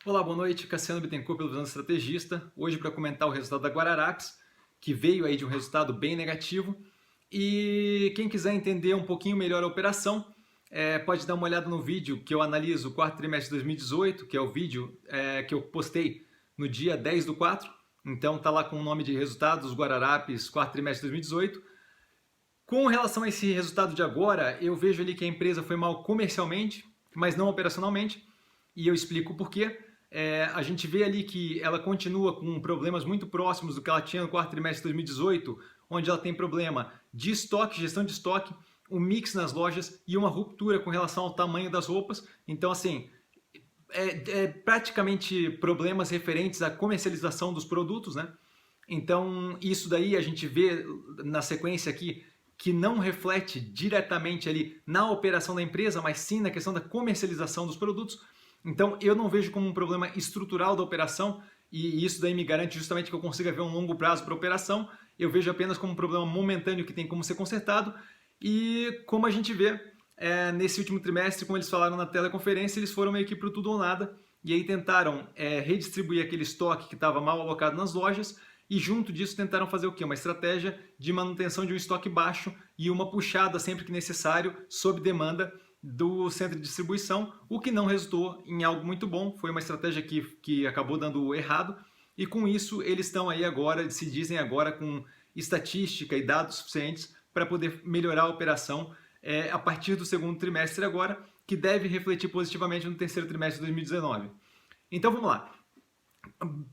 Olá, boa noite. Cassiano Bittencourt, pelo Visão Estrategista. Hoje para comentar o resultado da Guararapes, que veio aí de um resultado bem negativo. E quem quiser entender um pouquinho melhor a operação, pode dar uma olhada no vídeo que eu analiso o quarto trimestre de 2018, que é o vídeo que eu postei no dia 10/4. Então tá lá com o nome de resultados, Guararapes, quarto trimestre de 2018. Com relação a esse resultado de agora, eu vejo ali que a empresa foi mal comercialmente, mas não operacionalmente, e eu explico o porquê. A gente vê ali que ela continua com problemas muito próximos do que ela tinha no quarto trimestre de 2018, onde ela tem problema de estoque, gestão de estoque, um mix nas lojas e uma ruptura com relação ao tamanho das roupas. Então, assim, praticamente problemas referentes à comercialização dos produtos, né? Então, isso daí a gente vê na sequência aqui que não reflete diretamente ali na operação da empresa, mas sim na questão da comercialização dos produtos. Então, eu não vejo como um problema estrutural da operação, e isso daí me garante justamente que eu consiga ver um longo prazo para a operação. Eu vejo apenas como um problema momentâneo que tem como ser consertado, e como a gente vê nesse último trimestre, como eles falaram na teleconferência, eles foram meio que para o tudo ou nada, e aí tentaram redistribuir aquele estoque que estava mal alocado nas lojas, e junto disso tentaram fazer o quê? Uma estratégia de manutenção de um estoque baixo e uma puxada sempre que necessário, sob demanda, do centro de distribuição, o que não resultou em algo muito bom. Foi uma estratégia que acabou dando errado, e com isso eles estão aí agora, se dizem agora, com estatística e dados suficientes para poder melhorar a operação a partir do segundo trimestre agora, que deve refletir positivamente no terceiro trimestre de 2019. Então vamos lá.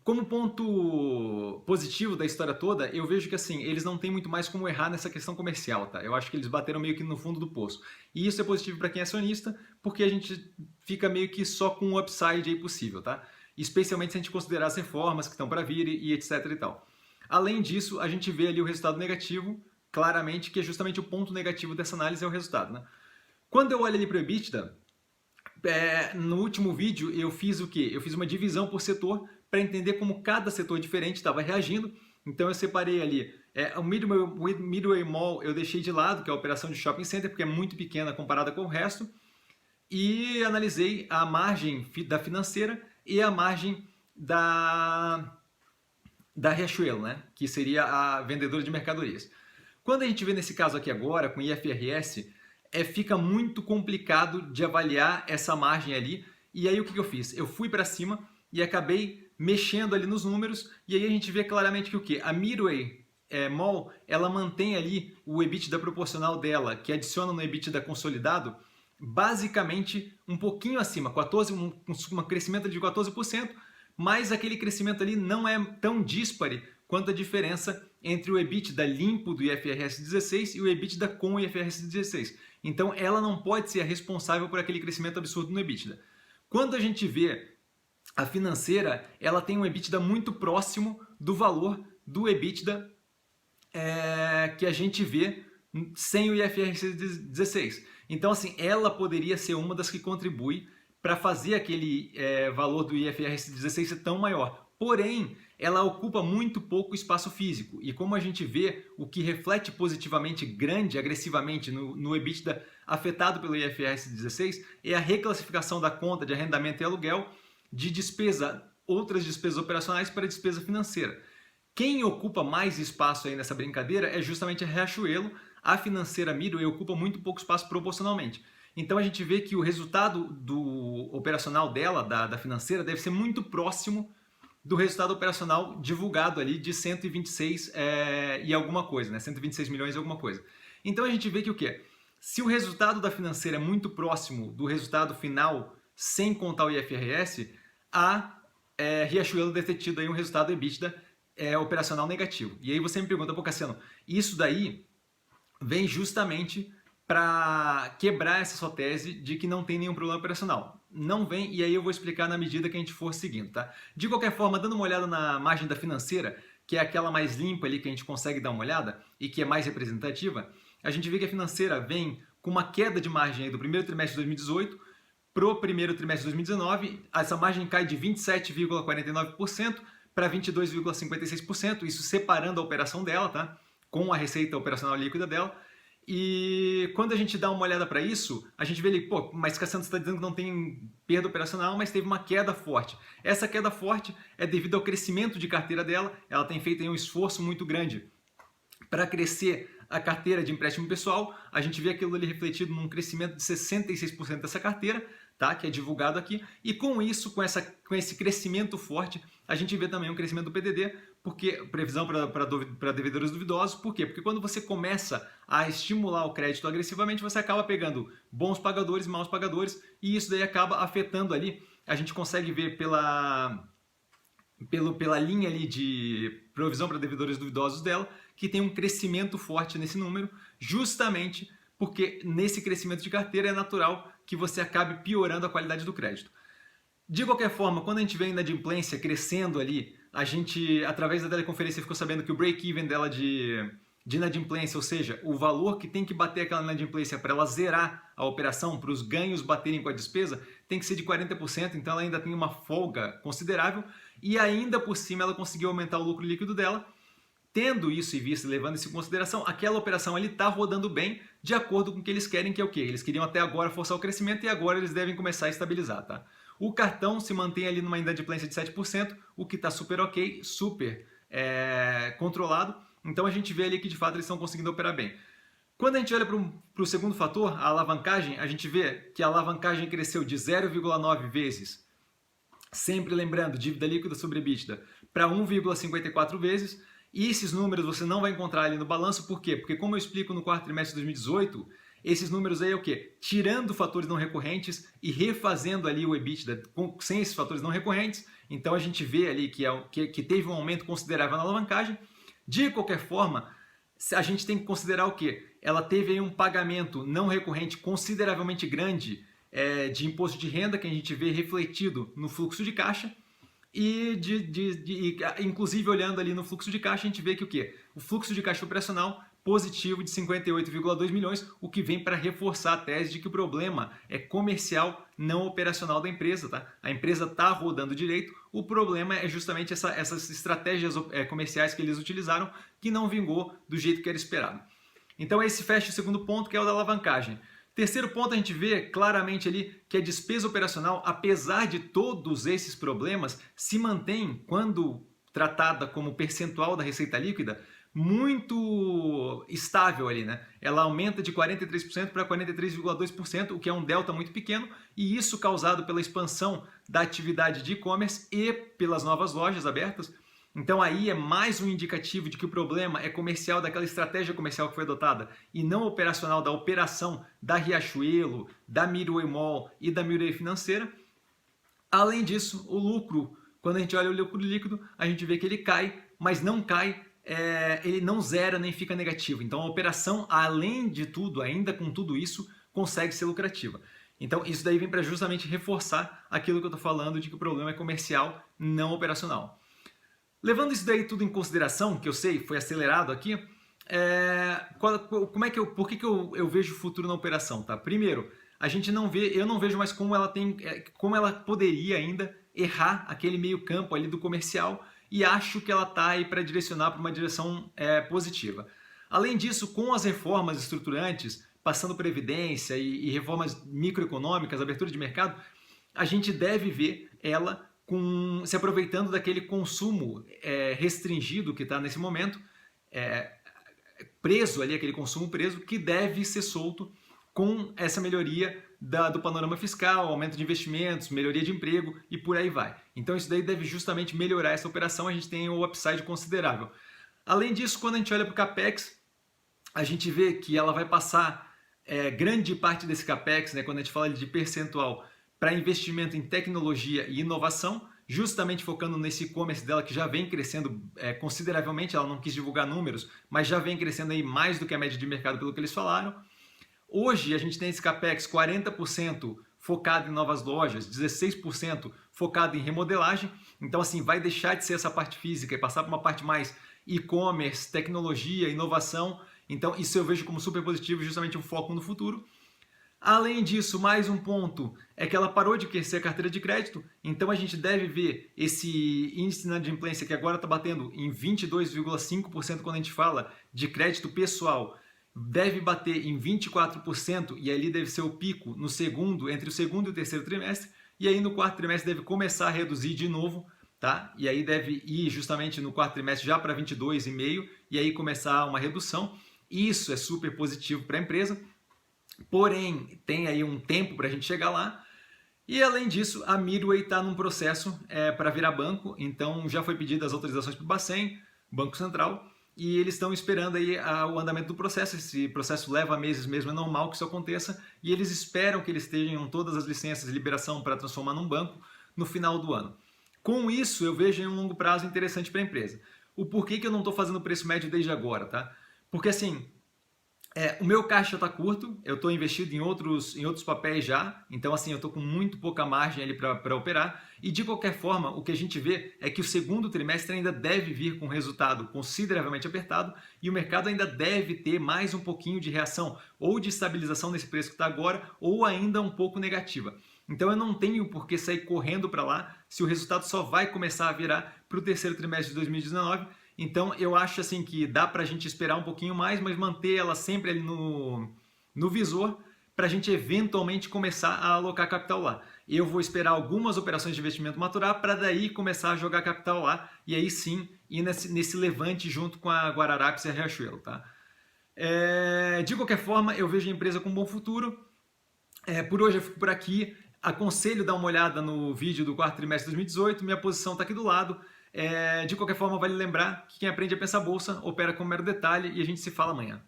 Como ponto positivo da história toda, eu vejo que assim, eles não têm muito mais como errar nessa questão comercial, tá? Eu acho que eles bateram meio que no fundo do poço. E isso é positivo para quem é acionista, porque a gente fica meio que só com o upside aí possível, tá? Especialmente se a gente considerar as reformas que estão para vir e etc e tal. Além disso, a gente vê ali o resultado negativo, claramente, que é justamente o ponto negativo dessa análise é o resultado, né? Quando eu olho ali para o EBITDA, no último vídeo eu fiz o quê? Eu fiz uma divisão por setor para entender como cada setor diferente estava reagindo. Então eu separei ali o Midway Mall, eu deixei de lado, que é a operação de shopping center, porque é muito pequena comparada com o resto, e analisei a margem da financeira e a margem da Riachuelo, né? Que seria a vendedora de mercadorias. Quando a gente vê nesse caso aqui agora, com IFRS, fica muito complicado de avaliar essa margem ali. E aí o que eu fiz? Eu fui para cima e acabei mexendo ali nos números, e aí a gente vê claramente que o quê? A Midway Mall, ela mantém ali o EBITDA proporcional dela, que adiciona no EBITDA consolidado, basicamente um pouquinho acima, um crescimento de 14%, mas aquele crescimento ali não é tão díspare quanto a diferença entre o EBITDA limpo do IFRS 16 e o EBITDA com o IFRS 16. Então ela não pode ser a responsável por aquele crescimento absurdo no EBITDA. Quando a gente vê a financeira, ela tem um EBITDA muito próximo do valor do EBITDA que a gente vê sem o IFRS 16. Então, assim, ela poderia ser uma das que contribui para fazer aquele valor do IFRS 16 ser tão maior. Porém, ela ocupa muito pouco espaço físico. E como a gente vê, o que reflete positivamente, agressivamente no EBITDA afetado pelo IFRS 16 é a reclassificação da conta de arrendamento e aluguel de outras despesas operacionais para despesa financeira. Quem ocupa mais espaço aí nessa brincadeira é justamente a Riachuelo. A financeira Midway ocupa muito pouco espaço proporcionalmente. Então a gente vê que o resultado do operacional dela, da financeira, deve ser muito próximo do resultado operacional divulgado ali de 126 e alguma coisa, né? 126 milhões e alguma coisa. Então a gente vê que o quê? Se o resultado da financeira é muito próximo do resultado final, sem contar o IFRS, a Riachuelo deve ter tido aí um resultado EBITDA operacional negativo. E aí você me pergunta, pô, Cassiano, isso daí vem justamente para quebrar essa sua tese de que não tem nenhum problema operacional. Não vem, e aí eu vou explicar na medida que a gente for seguindo, tá? De qualquer forma, dando uma olhada na margem da financeira, que é aquela mais limpa ali que a gente consegue dar uma olhada e que é mais representativa, a gente vê que a financeira vem com uma queda de margem aí do primeiro trimestre de 2018 para o primeiro trimestre de 2019. Essa margem cai de 27,49% para 22,56%, isso separando a operação dela, tá? Com a receita operacional líquida dela. E quando a gente dá uma olhada para isso, a gente vê ali, pô, mas Cassiano está dizendo que não tem perda operacional, mas teve uma queda forte. Essa queda forte é devido ao crescimento de carteira dela, ela tem feito aí um esforço muito grande para crescer a carteira de empréstimo pessoal. A gente vê aquilo ali refletido num crescimento de 66% dessa carteira, tá? Que é divulgado aqui, e com isso, com esse crescimento forte, a gente vê também um crescimento do PDD, porque previsão para devedores duvidosos. Por quê? Porque quando você começa a estimular o crédito agressivamente, você acaba pegando bons pagadores e maus pagadores, e isso daí acaba afetando ali. A gente consegue ver pela linha ali de provisão para devedores duvidosos dela, que tem um crescimento forte nesse número, justamente porque nesse crescimento de carteira é natural que você acabe piorando a qualidade do crédito. De qualquer forma, quando a gente vê a inadimplência crescendo ali, a gente, através da teleconferência, ficou sabendo que o break-even dela de inadimplência, ou seja, o valor que tem que bater aquela inadimplência para ela zerar a operação, para os ganhos baterem com a despesa, tem que ser de 40%, então ela ainda tem uma folga considerável, e ainda por cima ela conseguiu aumentar o lucro líquido dela. Tendo isso em vista, levando isso em consideração, aquela operação ali está rodando bem, de acordo com o que eles querem, que é o quê? Eles queriam até agora forçar o crescimento e agora eles devem começar a estabilizar, tá? O cartão se mantém ali numa inadimplência de 7%, o que está super ok, super controlado. Então a gente vê ali que de fato eles estão conseguindo operar bem. Quando a gente olha para o segundo fator, a alavancagem, a gente vê que a alavancagem cresceu de 0,9 vezes, sempre lembrando, dívida líquida sobre EBITDA, para 1,54 vezes. E esses números você não vai encontrar ali no balanço, por quê? Porque como eu explico no quarto trimestre de 2018, esses números aí é o quê? Tirando fatores não recorrentes e refazendo ali o EBITDA sem esses fatores não recorrentes, então a gente vê ali que teve um aumento considerável na alavancagem. De qualquer forma, a gente tem que considerar o quê? Ela teve aí um pagamento não recorrente consideravelmente grande de imposto de renda, que a gente vê refletido no fluxo de caixa. E inclusive olhando ali no fluxo de caixa, a gente vê que o quê? O fluxo de caixa operacional positivo de 58,2 milhões, o que vem para reforçar a tese de que o problema é comercial, não operacional da empresa, tá? A empresa está rodando direito, o problema é justamente essas estratégias comerciais que eles utilizaram que não vingou do jeito que era esperado. Então esse fecha o segundo ponto, que é o da alavancagem. Terceiro ponto, a gente vê claramente ali que a despesa operacional, apesar de todos esses problemas, se mantém, quando tratada como percentual da receita líquida, muito estável ali, né? Ela aumenta de 43% para 43,2%, o que é um delta muito pequeno, e isso causado pela expansão da atividade de e-commerce e pelas novas lojas abertas. Então aí é mais um indicativo de que o problema é comercial, daquela estratégia comercial que foi adotada, e não operacional da operação da Riachuelo, da Midway Mall e da Midway Financeira. Além disso, o lucro, quando a gente olha o lucro líquido, a gente vê que ele cai, mas não cai, ele não zera nem fica negativo. Então a operação, além de tudo, ainda com tudo isso, consegue ser lucrativa. Então isso daí vem para justamente reforçar aquilo que eu estou falando de que o problema é comercial, não operacional. Levando isso daí tudo em consideração, que eu sei foi acelerado aqui, por que eu vejo o futuro na operação, tá? Primeiro, eu não vejo mais como ela poderia ainda errar aquele meio campo ali do comercial, e acho que ela está aí para direcionar para uma direção positiva. Além disso, com as reformas estruturantes, passando previdência e reformas microeconômicas, abertura de mercado, a gente deve ver ela se aproveitando daquele consumo restringido que está nesse momento, preso ali, aquele consumo preso, que deve ser solto com essa melhoria do panorama fiscal, aumento de investimentos, melhoria de emprego e por aí vai. Então isso daí deve justamente melhorar essa operação, a gente tem um upside considerável. Além disso, quando a gente olha para o CAPEX, a gente vê que ela vai passar grande parte desse CAPEX, né, quando a gente fala de percentual, para investimento em tecnologia e inovação, justamente focando nesse e-commerce dela que já vem crescendo consideravelmente. Ela não quis divulgar números, mas já vem crescendo aí mais do que a média de mercado pelo que eles falaram. Hoje a gente tem esse CAPEX 40% focado em novas lojas, 16% focado em remodelagem. Então assim, vai deixar de ser essa parte física e passar para uma parte mais e-commerce, tecnologia, inovação. Então isso eu vejo como super positivo, justamente um foco no futuro. Além disso, mais um ponto é que ela parou de crescer a carteira de crédito, então a gente deve ver esse índice de inadimplência que agora está batendo em 22,5% quando a gente fala de crédito pessoal, deve bater em 24% e ali deve ser o pico no segundo, entre o segundo e o terceiro trimestre, e aí no quarto trimestre deve começar a reduzir de novo, tá? E aí deve ir justamente no quarto trimestre já para 22,5 e aí começar uma redução. Isso é super positivo para a empresa, porém tem aí um tempo para a gente chegar lá. E além disso, a Midway está num processo para virar banco, então já foi pedido as autorizações para o Bacen, Banco Central, e eles estão esperando aí o andamento do processo. Esse processo leva meses mesmo, é normal que isso aconteça, e eles esperam que eles tenham todas as licenças de liberação para transformar num banco no final do ano. Com isso, eu vejo em um longo prazo interessante para a empresa. O porquê que eu não estou fazendo preço médio desde agora, tá? Porque assim, o meu caixa está curto, eu estou investido em outros papéis já, então assim, eu estou com muito pouca margem ali para operar, e de qualquer forma, o que a gente vê é que o segundo trimestre ainda deve vir com um resultado consideravelmente apertado, e o mercado ainda deve ter mais um pouquinho de reação, ou de estabilização nesse preço que está agora, ou ainda um pouco negativa. Então eu não tenho por que sair correndo para lá, se o resultado só vai começar a virar para o terceiro trimestre de 2019, então eu acho assim que dá para a gente esperar um pouquinho mais, mas manter ela sempre ali no visor para a gente eventualmente começar a alocar capital lá. Eu vou esperar algumas operações de investimento maturar para daí começar a jogar capital lá e aí sim ir nesse levante junto com a Guararapes e a Riachuelo. Tá? De qualquer forma, eu vejo a empresa com um bom futuro. Por hoje eu fico por aqui. Aconselho dar uma olhada no vídeo do quarto trimestre de 2018. Minha posição está aqui do lado. De qualquer forma, vale lembrar que quem aprende a pensar bolsa opera com mero detalhe e a gente se fala amanhã.